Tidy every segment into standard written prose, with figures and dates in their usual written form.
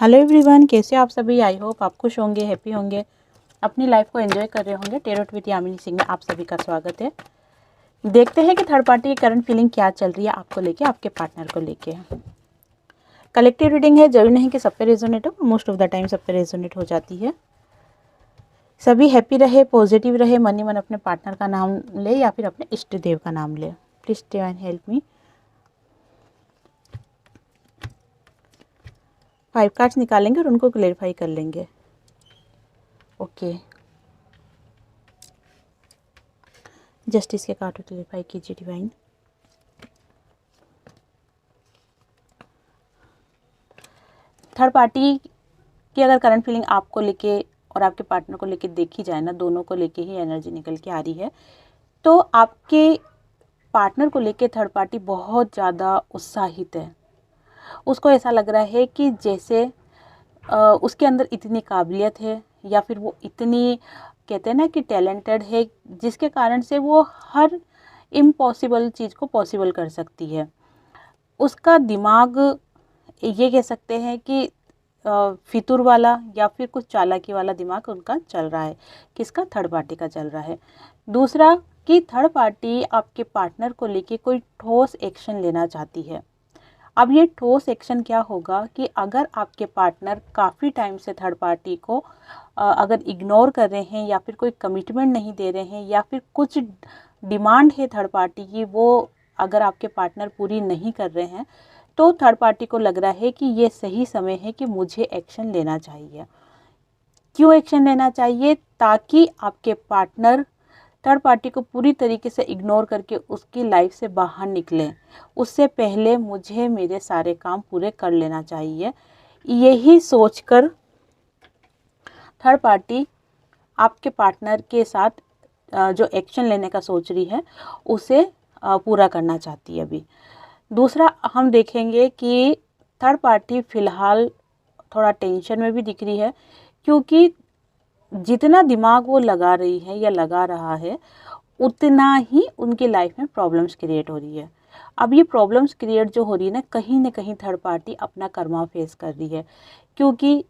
Hello everyone, कैसे आप सभी। आई होप आप खुश होंगे, हैप्पी होंगे, अपनी लाइफ को एंजॉय कर रहे होंगे। टेरोट विद यामिनी सिंह में आप सभी का स्वागत है। देखते हैं कि थर्ड पार्टी की करंट फीलिंग क्या चल रही है आपको लेके, आपके पार्टनर को लेके। कलेक्टिव रीडिंग है, जरूरी नहीं कि सब पे रेजोनेट हो, मोस्ट ऑफ द टाइम सब पे रेजोनेट हो जाती है। सभी हैप्पी रहे, पॉजिटिव रहे, मन ही मन अपने पार्टनर का नाम ले या फिर अपने इष्ट देव का नाम ले। Please divine help me. 5 cards निकालेंगे और उनको क्लेरिफाई कर लेंगे। ओके, जस्टिस के कार्ड क्लेरिफाई कीजिए डिवाइन। थर्ड पार्टी की अगर करंट फीलिंग आपको लेके और आपके पार्टनर को लेके देखी जाए ना, दोनों को लेके ही एनर्जी निकल के आ रही है, तो आपके पार्टनर को लेके थर्ड पार्टी बहुत ज़्यादा उत्साहित है। उसको ऐसा लग रहा है कि जैसे उसके अंदर इतनी काबिलियत है या फिर वो इतनी, कहते हैं ना कि टैलेंटेड है, जिसके कारण से वो हर इम्पॉसिबल चीज़ को पॉसिबल कर सकती है। उसका दिमाग, ये कह सकते हैं कि फितूर वाला या फिर कुछ चालाकी वाला दिमाग उनका चल रहा है। किसका? थर्ड पार्टी का चल रहा है। दूसरा कि थर्ड पार्टी आपके पार्टनर को लेके कोई ठोस एक्शन लेना चाहती है। अब ये ठोस एक्शन क्या होगा कि अगर आपके पार्टनर काफ़ी टाइम से थर्ड पार्टी को अगर इग्नोर कर रहे हैं या फिर कोई कमिटमेंट नहीं दे रहे हैं या फिर कुछ डिमांड है थर्ड पार्टी की, वो अगर आपके पार्टनर पूरी नहीं कर रहे हैं, तो थर्ड पार्टी को लग रहा है कि ये सही समय है कि मुझे एक्शन लेना चाहिए। क्यों एक्शन लेना चाहिए? ताकि आपके पार्टनर थर्ड पार्टी को पूरी तरीके से इग्नोर करके उसकी लाइफ से बाहर निकलें। उससे पहले मुझे मेरे सारे काम पूरे कर लेना चाहिए। यही सोचकर थर्ड पार्टी आपके पार्टनर के साथ जो एक्शन लेने का सोच रही है उसे पूरा करना चाहती है अभी। दूसरा हम देखेंगे कि थर्ड पार्टी फ़िलहाल थोड़ा टेंशन में भी दिख रही है, क्योंकि जितना दिमाग वो लगा रही है या लगा रहा है, उतना ही उनकी लाइफ में प्रॉब्लम्स क्रिएट हो रही है। अब ये प्रॉब्लम्स क्रिएट जो हो रही है ना कहीं थर्ड पार्टी अपना कर्मा फेस कर रही है, क्योंकि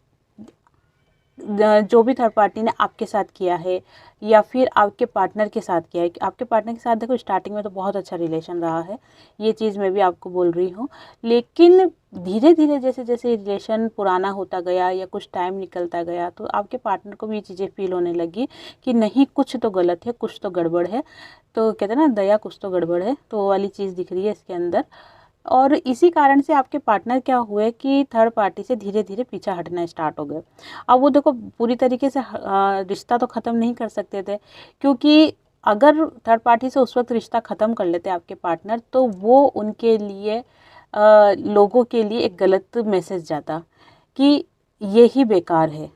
जो भी थर्ड पार्टी ने आपके साथ किया है या फिर आपके पार्टनर के साथ किया है, आपके पार्टनर के साथ देखो स्टार्टिंग में तो बहुत अच्छा रिलेशन रहा है, ये चीज़ मैं भी आपको बोल रही हूँ। लेकिन धीरे धीरे जैसे जैसे रिलेशन पुराना होता गया या कुछ टाइम निकलता गया, तो आपके पार्टनर को भी ये चीज़ें फील होने लगी कि नहीं, कुछ तो गलत है, कुछ तो गड़बड़ है। तो कहते हैं ना, दया कुछ तो गड़बड़ है, तो वो वाली चीज़ दिख रही है इसके अंदर। और इसी कारण से आपके पार्टनर क्या हुए कि थर्ड पार्टी से धीरे धीरे पीछा हटना स्टार्ट हो गए। अब वो देखो पूरी तरीके से रिश्ता तो ख़त्म नहीं कर सकते थे, क्योंकि अगर थर्ड पार्टी से उस वक्त रिश्ता ख़त्म कर लेते आपके पार्टनर, तो वो उनके लिए लोगों के लिए एक गलत मैसेज जाता कि यही बेकार है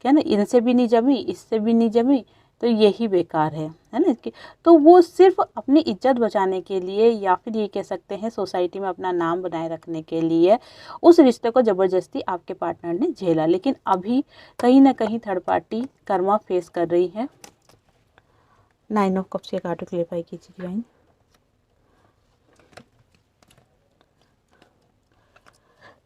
ना, इनसे भी नहीं जमी, इससे भी नहीं जमी, तो यही बेकार है ना इसकी। तो वो सिर्फ अपनी इज्जत बचाने के लिए या फिर ये कह सकते हैं सोसाइटी में अपना नाम बनाए रखने के लिए उस रिश्ते को ज़बरदस्ती आपके पार्टनर ने झेला। लेकिन अभी कहीं ना कहीं थर्ड पार्टी कर्मा फेस कर रही है। 9 ऑफ कप्स के कार्ड क्लेरिफाई कीजिए डिवाइन।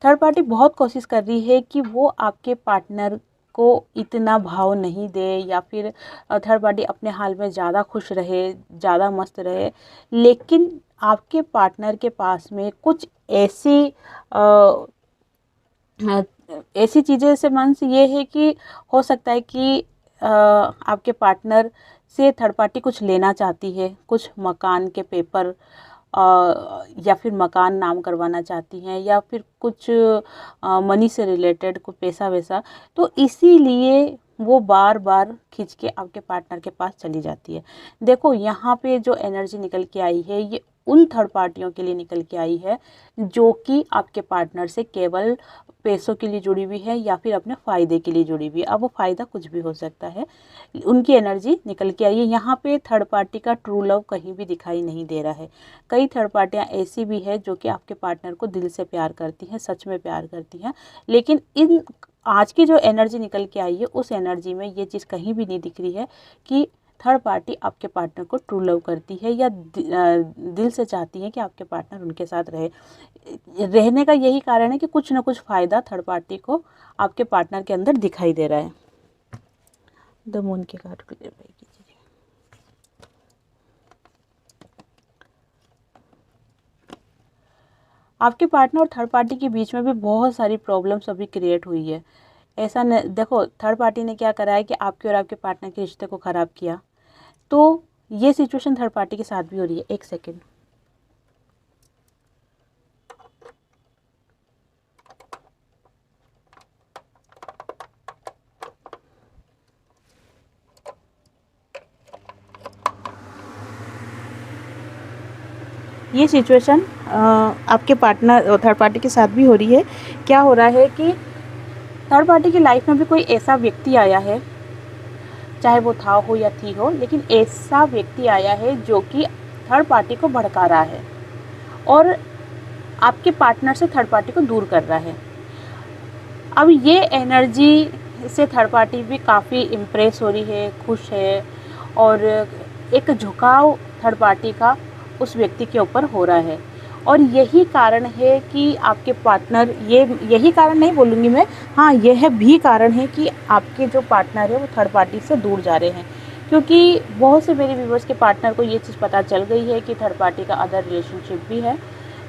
थर्ड पार्टी बहुत कोशिश कर रही है कि वो आपके पार्टनर को इतना भाव नहीं दे या फिर थर्ड पार्टी अपने हाल में ज़्यादा खुश रहे, ज़्यादा मस्त रहे। लेकिन आपके पार्टनर के पास में कुछ ऐसी चीज़ें से मन से ये है कि हो सकता है कि आपके पार्टनर से थर्ड पार्टी कुछ लेना चाहती है, कुछ मकान के पेपर या फिर मकान नाम करवाना चाहती हैं या फिर कुछ मनी से रिलेटेड कुछ पैसा वैसा। तो इसीलिए वो बार बार खींच के आपके पार्टनर के पास चली जाती है। देखो यहाँ पे जो एनर्जी निकल के आई है, ये उन थर्ड पार्टियों के लिए निकल के आई है जो कि आपके पार्टनर से केवल पैसों के लिए जुड़ी हुई है या फिर अपने फ़ायदे के लिए जुड़ी हुई है। अब वो फ़ायदा कुछ भी हो सकता है। उनकी एनर्जी निकल के आई है। यहाँ पे थर्ड पार्टी का ट्रू लव कहीं भी दिखाई नहीं दे रहा है। कई थर्ड पार्टियाँ ऐसी भी है जो कि आपके पार्टनर को दिल से प्यार करती हैं, सच में प्यार करती हैं। लेकिन इन आज की जो एनर्जी निकल के आई है, उस एनर्जी में ये चीज़ कहीं भी नहीं दिख रही है कि थर्ड पार्टी आपके पार्टनर को ट्रू लव करती है या दिल से चाहती है कि आपके पार्टनर उनके साथ रहने का यही कारण है कि कुछ ना कुछ फ़ायदा थर्ड पार्टी को आपके पार्टनर के अंदर दिखाई दे रहा है। द मून के कार्ड को कीजिए। आपके पार्टनर और थर्ड पार्टी के बीच में भी बहुत सारी प्रॉब्लम्स अभी क्रिएट हुई है। ऐसा न देखो, थर्ड पार्टी ने क्या करा है कि आपके और आपके पार्टनर के रिश्ते को ख़राब किया, तो ये सिचुएशन थर्ड पार्टी के साथ भी हो रही है। एक सेकेंड, ये सिचुएशन आपके पार्टनर थर्ड पार्टी के साथ भी हो रही है। क्या हो रहा है कि थर्ड पार्टी की लाइफ में भी कोई ऐसा व्यक्ति आया है, चाहे वो था हो या थी हो, लेकिन ऐसा व्यक्ति आया है जो कि थर्ड पार्टी को भड़का रहा है और आपके पार्टनर से थर्ड पार्टी को दूर कर रहा है। अब ये एनर्जी से थर्ड पार्टी भी काफ़ी इम्प्रेस हो रही है, खुश है, और एक झुकाव थर्ड पार्टी का उस व्यक्ति के ऊपर हो रहा है। और यही कारण है कि आपके पार्टनर, यही कारण नहीं बोलूँगी मैं, हाँ यह भी कारण है कि आपके जो पार्टनर है वो थर्ड पार्टी से दूर जा रहे हैं। क्योंकि बहुत से मेरे व्यूवर्स के पार्टनर को ये चीज़ पता चल गई है कि थर्ड पार्टी का अदर रिलेशनशिप भी है,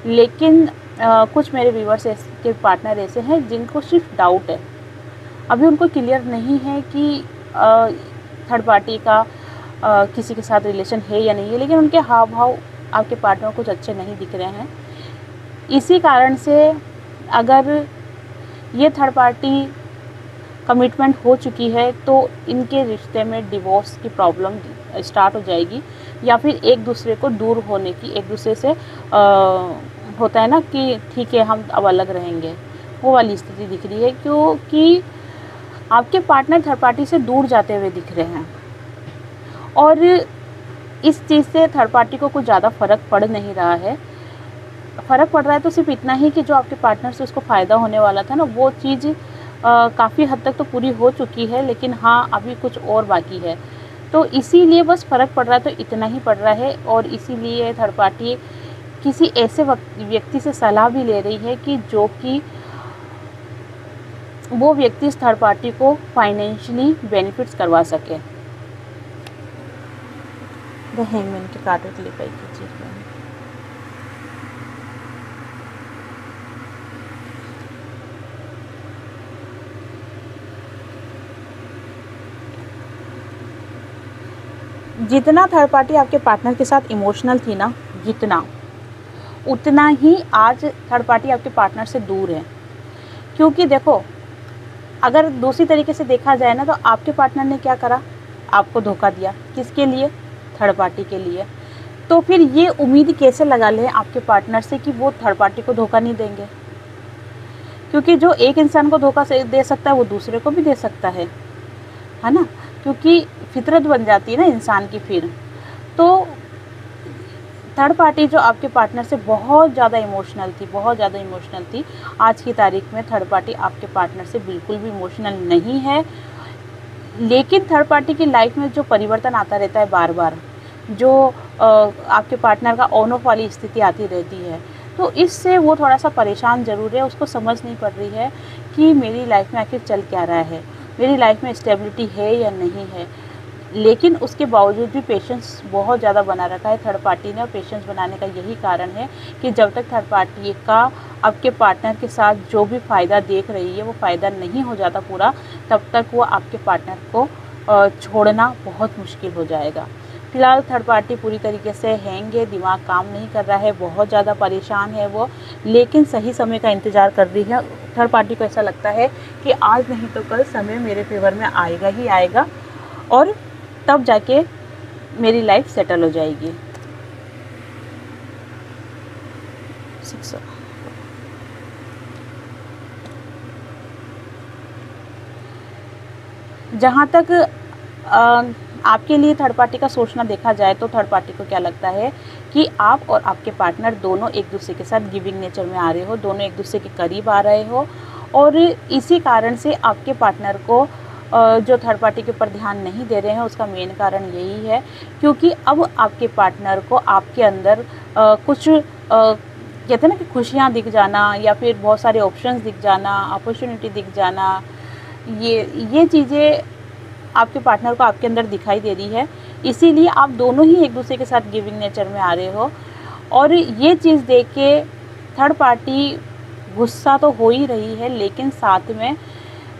लेकिन कुछ मेरे व्यूवर्स के पार्टनर ऐसे हैं जिनको सिर्फ डाउट है, अभी उनको क्लियर नहीं है कि थर्ड पार्टी का किसी के साथ रिलेशन है या नहीं है, लेकिन उनके हाव भाव आपके पार्टनर को कुछ अच्छे नहीं दिख रहे हैं। इसी कारण से अगर ये थर्ड पार्टी कमिटमेंट हो चुकी है तो इनके रिश्ते में डिवोर्स की प्रॉब्लम स्टार्ट हो जाएगी, या फिर एक दूसरे को दूर होने की, एक दूसरे से होता है ना कि ठीक है हम अब अलग रहेंगे, वो वाली स्थिति दिख रही है। क्योंकि आपके पार्टनर थर्ड पार्टी से दूर जाते हुए दिख रहे हैं और इस चीज़ से थर्ड पार्टी को कुछ ज़्यादा फ़र्क पड़ नहीं रहा है। फ़र्क पड़ रहा है तो सिर्फ इतना ही कि जो आपके पार्टनर से उसको फ़ायदा होने वाला था ना, वो चीज़ काफ़ी हद तक तो पूरी हो चुकी है, लेकिन हाँ अभी कुछ और बाकी है। तो इसीलिए बस फ़र्क पड़ रहा है, तो इतना ही पड़ रहा है। और इसीलिए थर्ड पार्टी किसी ऐसे व्यक्ति से सलाह भी ले रही है कि जो कि वो व्यक्ति इस थर्ड पार्टी को फाइनेंशियली बेनिफिट्स करवा सके। द हैंगमैन के कार्ड को क्लिक कीजिए। जितना थर्ड पार्टी आपके पार्टनर के साथ इमोशनल थी ना, उतना ही आज थर्ड पार्टी आपके पार्टनर से दूर है। क्योंकि देखो, अगर दूसरी तरीके से देखा जाए ना, तो आपके पार्टनर ने क्या करा, आपको धोखा दिया। किसके लिए? थर्ड पार्टी के लिए। तो फिर ये उम्मीद कैसे लगा लें आपके पार्टनर से कि वो थर्ड पार्टी को धोखा नहीं देंगे? क्योंकि जो एक इंसान को धोखा दे सकता है वो दूसरे को भी दे सकता है ना, क्योंकि फितरत बन जाती है ना इंसान की फिर। तो थर्ड पार्टी जो आपके पार्टनर से बहुत ज़्यादा इमोशनल थी, आज की तारीख में थर्ड पार्टी आपके पार्टनर से बिल्कुल भी इमोशनल नहीं है। लेकिन थर्ड पार्टी की लाइफ में जो परिवर्तन आता रहता है बार बार, जो आपके पार्टनर का ऑन ऑफ वाली स्थिति आती रहती है, तो इससे वो थोड़ा सा परेशान ज़रूर है। उसको समझ नहीं पड़ रही है कि मेरी लाइफ में आखिर चल क्या रहा है, मेरी लाइफ में स्टेबिलिटी है या नहीं है। लेकिन उसके बावजूद भी पेशेंस बहुत ज़्यादा बना रखा है थर्ड पार्टी ने। और पेशेंस बनाने का यही कारण है कि जब तक थर्ड पार्टी का आपके पार्टनर के साथ जो भी फ़ायदा देख रही है वो फ़ायदा नहीं हो जाता पूरा, तब तक वो आपके पार्टनर को छोड़ना बहुत मुश्किल हो जाएगा। फ़िलहाल थर्ड पार्टी पूरी तरीके से हैंग है, दिमाग काम नहीं कर रहा है, बहुत ज़्यादा परेशान है वो, लेकिन सही समय का इंतज़ार कर रही है। थर्ड पार्टी को ऐसा लगता है कि आज नहीं तो कल समय मेरे फेवर में आएगा ही आएगा, और तब जाके मेरी लाइफ सेटल हो जाएगी। जहाँ तक आपके लिए थर्ड पार्टी का सोचना देखा जाए तो थर्ड पार्टी को क्या लगता है कि आप और आपके पार्टनर दोनों एक दूसरे के साथ गिविंग नेचर में आ रहे हो, दोनों एक दूसरे के करीब आ रहे हो, और इसी कारण से आपके पार्टनर को जो थर्ड पार्टी के ऊपर ध्यान नहीं दे रहे हैं, उसका मेन कारण यही है क्योंकि अब आपके पार्टनर को आपके अंदर कुछ कहते हैं ना कि खुशियाँ दिख जाना या फिर बहुत सारे ऑप्शंस दिख जाना, अपॉर्चुनिटी दिख जाना, ये चीज़ें आपके पार्टनर को आपके अंदर दिखाई दे रही है। इसीलिए आप दोनों ही एक दूसरे के साथ गिविंग नेचर में आ रहे हो और ये चीज़ देख के थर्ड पार्टी गुस्सा तो हो ही रही है, लेकिन साथ में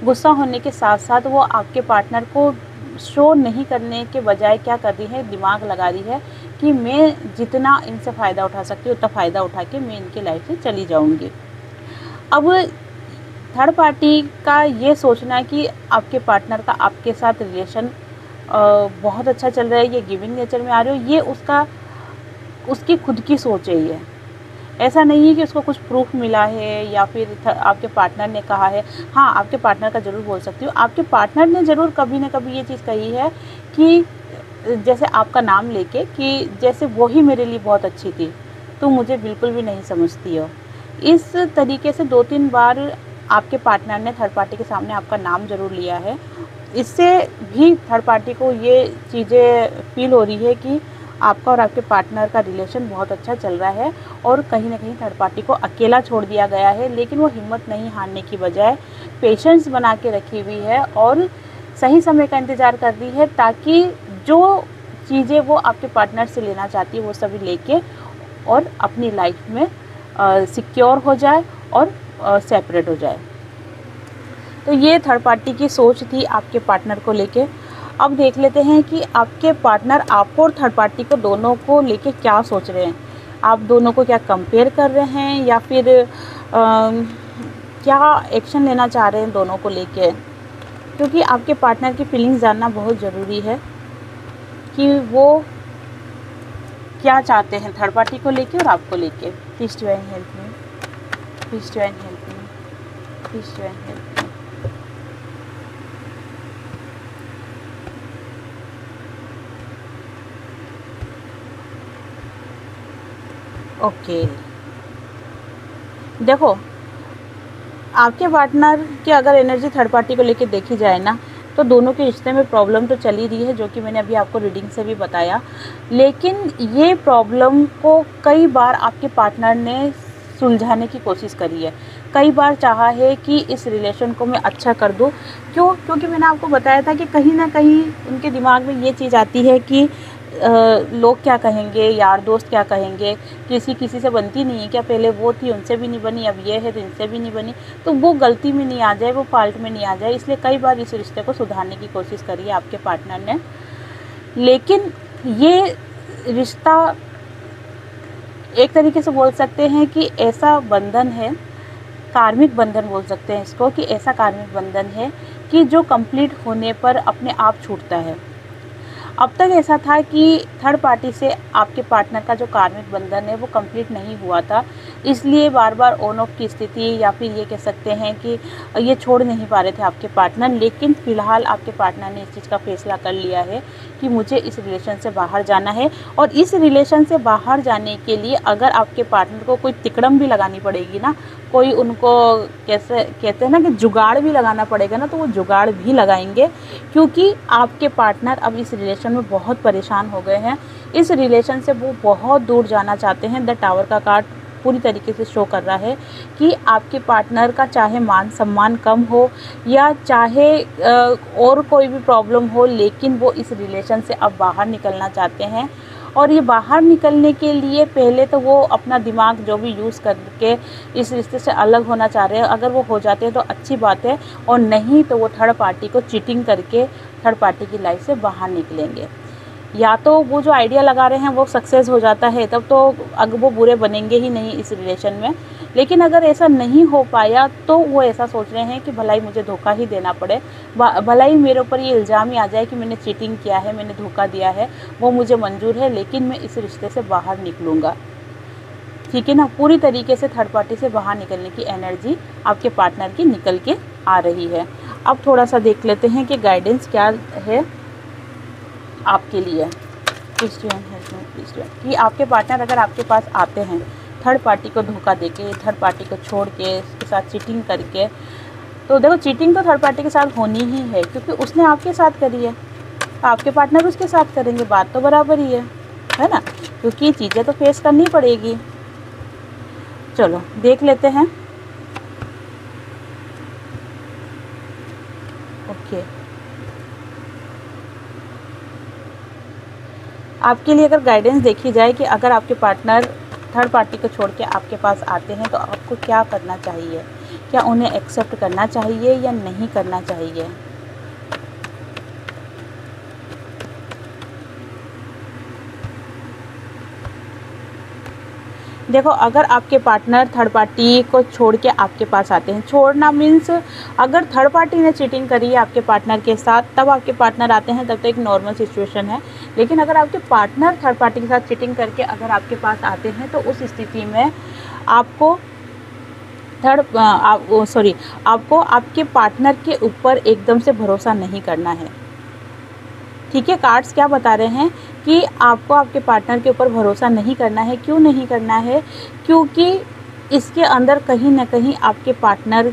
गुस्सा होने के साथ साथ वो आपके पार्टनर को शो नहीं करने के बजाय क्या कर रही है, दिमाग लगा रही है कि मैं जितना इनसे फ़ायदा उठा सकती हूँ उतना फ़ायदा उठा के मैं इनके लाइफ से चली जाऊँगी। अब थर्ड पार्टी का ये सोचना कि आपके पार्टनर का आपके साथ रिलेशन बहुत अच्छा चल रहा है, ये गिविंग नेचर में आ रहे हो, ये उसकी खुद की सोच है। ये ऐसा नहीं है कि उसको कुछ प्रूफ मिला है या फिर आपके पार्टनर ने कहा है। हाँ, आपके पार्टनर का ज़रूर बोल सकती हूँ, आपके पार्टनर ने ज़रूर कभी ना कभी ये चीज़ कही है कि जैसे आपका नाम लेके कि जैसे वो ही मेरे लिए बहुत अच्छी थी, तुम मुझे बिल्कुल भी नहीं समझती हो। इस तरीके से 2-3 बार आपके पार्टनर ने थर्ड पार्टी के सामने आपका नाम ज़रूर लिया है। इससे भी थर्ड पार्टी को ये चीज़ें फील हो रही है कि आपका और आपके पार्टनर का रिलेशन बहुत अच्छा चल रहा है और कहीं ना कहीं थर्ड पार्टी को अकेला छोड़ दिया गया है, लेकिन वो हिम्मत नहीं हारने की बजाय पेशेंस बना के रखी हुई है और सही समय का इंतज़ार कर रही है ताकि जो चीज़ें वो आपके पार्टनर से लेना चाहती है वो सभी लेके और अपनी लाइफ में सिक्योर हो जाए और सेपरेट हो जाए। तो ये थर्ड पार्टी की सोच थी आपके पार्टनर को लेके। अब देख लेते हैं कि आपके पार्टनर आपको और थर्ड पार्टी को दोनों को लेके क्या सोच रहे हैं। आप दोनों को क्या कंपेयर कर रहे हैं या फिर क्या एक्शन लेना चाह रहे हैं दोनों को लेके, क्योंकि आपके पार्टनर की फीलिंग्स जानना बहुत ज़रूरी है कि वो क्या चाहते हैं थर्ड पार्टी को लेके और आपको लेके। Please divine help me, please divine help me, please divine help me. Okay, देखो आपके पार्टनर की अगर एनर्जी थर्ड पार्टी को लेके देखी जाए ना, तो दोनों के रिश्ते में प्रॉब्लम तो चल ही रही है, जो कि मैंने अभी आपको रीडिंग से भी बताया। लेकिन ये प्रॉब्लम को कई बार आपके पार्टनर ने सुलझाने की कोशिश करी है, कई बार चाहा है कि इस रिलेशन को मैं अच्छा कर दूं। क्योंकि मैंने आपको बताया था कि कहीं ना कहीं उनके दिमाग में ये चीज़ आती है कि लोग क्या कहेंगे, यार दोस्त क्या कहेंगे, किसी से बनती नहीं है क्या, पहले वो थी उनसे भी नहीं बनी, अब ये है तो इनसे भी नहीं बनी, तो वो गलती में नहीं आ जाए, वो फॉल्ट में नहीं आ जाए, इसलिए कई बार इस रिश्ते को सुधारने की कोशिश करी है आपके पार्टनर ने। लेकिन ये रिश्ता एक तरीके से बोल सकते हैं कि ऐसा बंधन है, कार्मिक बंधन बोल सकते हैं इसको, कि ऐसा कार्मिक बंधन है कि जो कंप्लीट होने पर अपने आप छूटता है। अब तक ऐसा था कि थर्ड पार्टी से आपके पार्टनर का जो कार्मिक बंधन है वो कंप्लीट नहीं हुआ था, इसलिए बार बार ऑन ऑफ की स्थिति, या फिर ये कह सकते हैं कि ये छोड़ नहीं पा रहे थे आपके पार्टनर। लेकिन फ़िलहाल आपके पार्टनर ने इस चीज़ का फैसला कर लिया है कि मुझे इस रिलेशन से बाहर जाना है, और इस रिलेशन से बाहर जाने के लिए अगर आपके पार्टनर को कोई तिकड़म भी लगानी पड़ेगी ना, कोई उनको कैसे कहते हैं ना कि जुगाड़ भी लगाना पड़ेगा ना, तो वो जुगाड़ भी लगाएंगे, क्योंकि आपके पार्टनर अब इस रिलेशन में बहुत परेशान हो गए हैं। इस रिलेशन से वो बहुत दूर जाना चाहते हैं। द टावर का कार्ड पूरी तरीके से शो कर रहा है कि आपके पार्टनर का चाहे मान सम्मान कम हो या चाहे और कोई भी प्रॉब्लम हो, लेकिन वो इस रिलेशन से अब बाहर निकलना चाहते हैं। और ये बाहर निकलने के लिए पहले तो वो अपना दिमाग जो भी यूज़ करके इस रिश्ते से अलग होना चाह रहे हैं। अगर वो हो जाते हैं तो अच्छी बात है, और नहीं तो वो थर्ड पार्टी को चीटिंग करके थर्ड पार्टी की लाइफ से बाहर निकलेंगे। या तो वो जो आइडिया लगा रहे हैं वो सक्सेस हो जाता है, तब तो अगर वो बुरे बनेंगे ही नहीं इस रिलेशन में। लेकिन अगर ऐसा नहीं हो पाया तो वो ऐसा सोच रहे हैं कि भलाई मुझे धोखा ही देना पड़े, भलाई मेरे ऊपर ये इल्ज़ाम ही आ जाए कि मैंने चीटिंग किया है, मैंने धोखा दिया है, वो मुझे मंजूर है, लेकिन मैं इस रिश्ते से बाहर निकलूँगा। ठीक है ना, पूरी तरीके से थर्ड पार्टी से बाहर निकलने की एनर्जी आपके पार्टनर की निकल के आ रही है। अब थोड़ा सा देख लेते हैं कि गाइडेंस क्या है आपके लिए। प्लीज़ कि आपके पार्टनर अगर आपके पास आते हैं थर्ड पार्टी को धोखा देके, थर्ड पार्टी को छोड़ के, उसके साथ चीटिंग करके, तो देखो चीटिंग तो थर्ड पार्टी के साथ होनी ही है, क्योंकि उसने आपके साथ करी है, आपके पार्टनर उसके साथ करेंगे, बात तो बराबर ही है ना, क्योंकि चीज़ें तो फेस करनी पड़ेगी। चलो देख लेते हैं। ओके, आपके लिए अगर गाइडेंस देखी जाए कि अगर आपके पार्टनर थर्ड पार्टी को छोड़ के आपके पास आते हैं तो आपको क्या करना चाहिए, क्या उन्हें एक्सेप्ट करना चाहिए या नहीं करना चाहिए। देखो, अगर आपके पार्टनर थर्ड पार्टी को छोड़ के आपके पास आते हैं, छोड़ना मीन्स अगर थर्ड पार्टी ने चीटिंग करी है आपके पार्टनर के साथ, तब आपके पार्टनर आते हैं, तब तो एक नॉर्मल सिचुएशन है। लेकिन अगर आपके पार्टनर थर्ड पार्टी के साथ चीटिंग करके अगर आपके पास आते हैं तो उस स्थिति में आपको आपको आपके पार्टनर के ऊपर एकदम से भरोसा नहीं करना है। ठीक है, कार्ड्स क्या बता रहे हैं कि आपको आपके पार्टनर के ऊपर भरोसा नहीं करना है। क्यों नहीं करना है? क्योंकि इसके अंदर कहीं ना कहीं आपके पार्टनर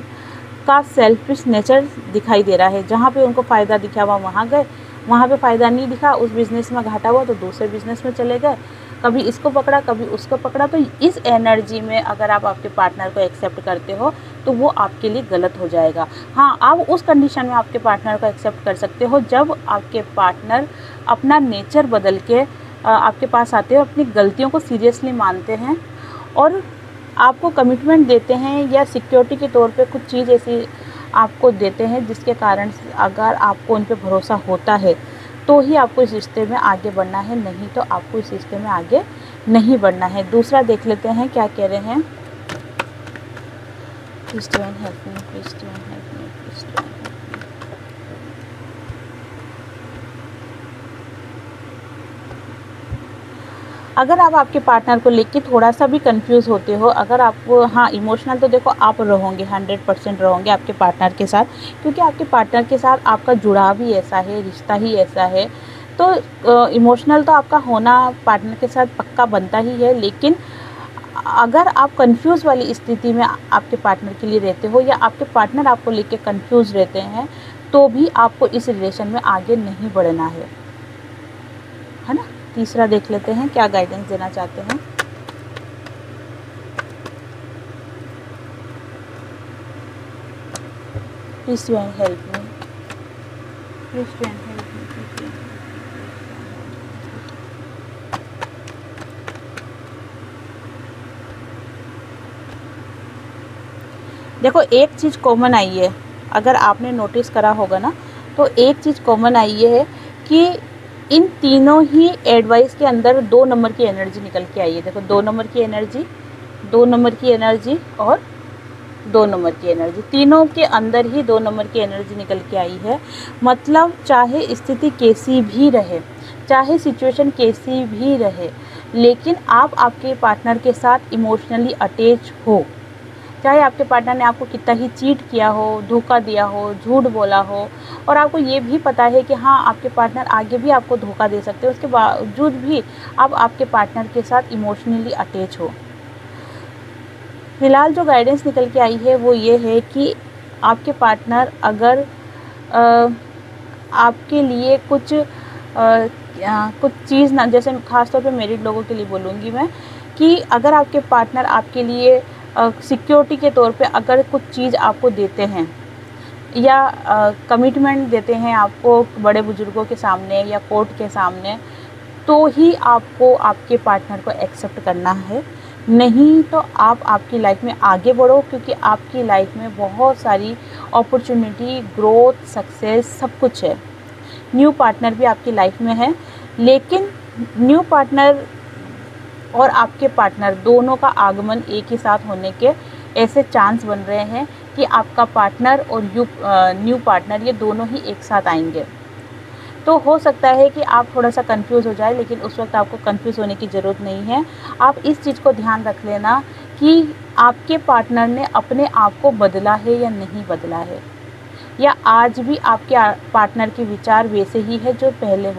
का सेल्फिश नेचर दिखाई दे रहा है। जहाँ पे उनको फ़ायदा दिखा हुआ वहाँ गए, वहाँ पे फ़ायदा नहीं दिखा, उस बिज़नेस में घाटा हुआ तो दूसरे बिज़नेस में चले गए, कभी इसको पकड़ा कभी उसको पकड़ा। तो इस एनर्जी में अगर आप आपके पार्टनर को एक्सेप्ट करते हो तो वो आपके लिए गलत हो जाएगा। हाँ, आप उस कंडीशन में आपके पार्टनर को एक्सेप्ट कर सकते हो जब आपके पार्टनर अपना नेचर बदल के आपके पास आते हो, अपनी गलतियों को सीरियसली मानते हैं और आपको कमिटमेंट देते हैं या सिक्योरिटी के तौर पे कुछ चीज़ ऐसी आपको देते हैं जिसके कारण अगर आपको उन पर भरोसा होता है तो ही आपको इस रिश्ते में आगे बढ़ना है, नहीं तो आपको इस रिश्ते में आगे नहीं बढ़ना है। दूसरा देख लेते हैं क्या कह रहे हैं। Please do help me, please do help me, please do help me. अगर आप आपके पार्टनर को लेके थोड़ा सा भी कंफ्यूज होते हो, अगर आपको, हाँ इमोशनल तो देखो आप रहोगे, 100% रहोगे आपके पार्टनर के साथ, क्योंकि आपके पार्टनर के साथ आपका जुड़ाव ही ऐसा है, रिश्ता ही ऐसा है। तो इमोशनल तो आपका होना पार्टनर के साथ पक्का बनता ही है। लेकिन अगर आप कंफ्यूज वाली स्थिति में आपके पार्टनर के लिए रहते हो या आपके पार्टनर आपको लेके कंफ्यूज रहते हैं तो भी आपको इस रिलेशन में आगे नहीं बढ़ना है ना। तीसरा देख लेते हैं क्या गाइडेंस देना चाहते हैं। Please help me, please help me. देखो, एक चीज़ कॉमन आई है, अगर आपने नोटिस करा होगा ना, तो एक चीज़ कॉमन आई है कि इन तीनों ही एडवाइस के अंदर 2 नंबर की एनर्जी निकल के आई है। देखो, 2 नंबर की एनर्जी, 2 नंबर की एनर्जी और 2 नंबर की एनर्जी, तीनों के अंदर ही 2 नंबर की एनर्जी निकल के आई है। मतलब चाहे स्थिति कैसी भी रहे, चाहे सिचुएशन कैसी भी रहे, लेकिन आप आपके पार्टनर के साथ इमोशनली अटैच हो। चाहे आपके पार्टनर ने आपको कितना ही चीट किया हो, धोखा दिया हो, झूठ बोला हो, और आपको ये भी पता है कि हाँ आपके पार्टनर आगे भी आपको धोखा दे सकते हैं, उसके बावजूद भी आप आपके पार्टनर के साथ इमोशनली अटैच हो। फिलहाल जो गाइडेंस निकल के आई है वो ये है कि आपके पार्टनर अगर आपके लिए कुछ चीज़ ना, जैसे ख़ासतौर पे मैरिड लोगों के लिए बोलूँगी मैं, कि अगर आपके पार्टनर आपके लिए सिक्योरिटी के तौर पे अगर कुछ चीज़ आपको देते हैं या कमिटमेंट देते हैं आपको बड़े बुजुर्गों के सामने या कोर्ट के सामने, तो ही आपको आपके पार्टनर को एक्सेप्ट करना है, नहीं तो आप आपकी लाइफ में आगे बढ़ो, क्योंकि आपकी लाइफ में बहुत सारी अपॉर्चुनिटी, ग्रोथ, सक्सेस सब कुछ है। न्यू पार्टनर भी आपकी लाइफ में है, लेकिन न्यू पार्टनर और आपके पार्टनर दोनों का आगमन एक ही साथ होने के ऐसे चांस बन रहे हैं कि आपका पार्टनर और न्यू पार्टनर ये दोनों ही एक साथ आएंगे। तो हो सकता है कि आप थोड़ा सा कंफ्यूज हो जाए, लेकिन उस वक्त आपको कंफ्यूज होने की ज़रूरत नहीं है। आप इस चीज़ को ध्यान रख लेना कि आपके पार्टनर ने अपने आप को बदला है या नहीं बदला है, या आज भी आपके पार्टनर के विचार वैसे ही है जो पहले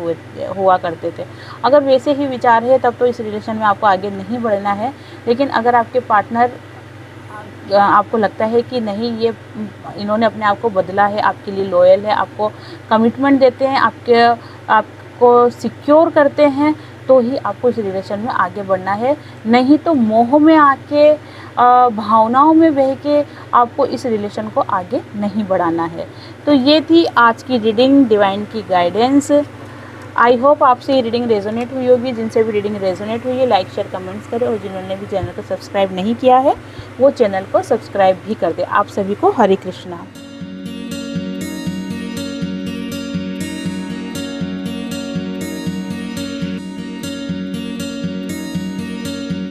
हुआ करते थे। अगर वैसे ही विचार है तब तो इस रिलेशन में आपको आगे नहीं बढ़ना है। लेकिन अगर आपके पार्टनर आपको लगता है कि नहीं ये इन्होंने अपने आप को बदला है, आपके लिए लॉयल है, आपको कमिटमेंट देते हैं, आपको सिक्योर करते हैं, तो ही आपको इस रिलेशन में आगे बढ़ना है। नहीं तो मोह में आके भावनाओं में बह के आपको इस रिलेशन को आगे नहीं बढ़ाना है। तो ये थी आज की रीडिंग, डिवाइन की गाइडेंस। आई होप आपसे ये रीडिंग रेजोनेट हुई होगी। जिनसे भी रीडिंग रेजोनेट हुई है लाइक शेयर कमेंट्स करें, और जिन्होंने भी चैनल को सब्सक्राइब नहीं किया है वो चैनल को सब्सक्राइब भी कर दे। आप सभी को हरे कृष्णा।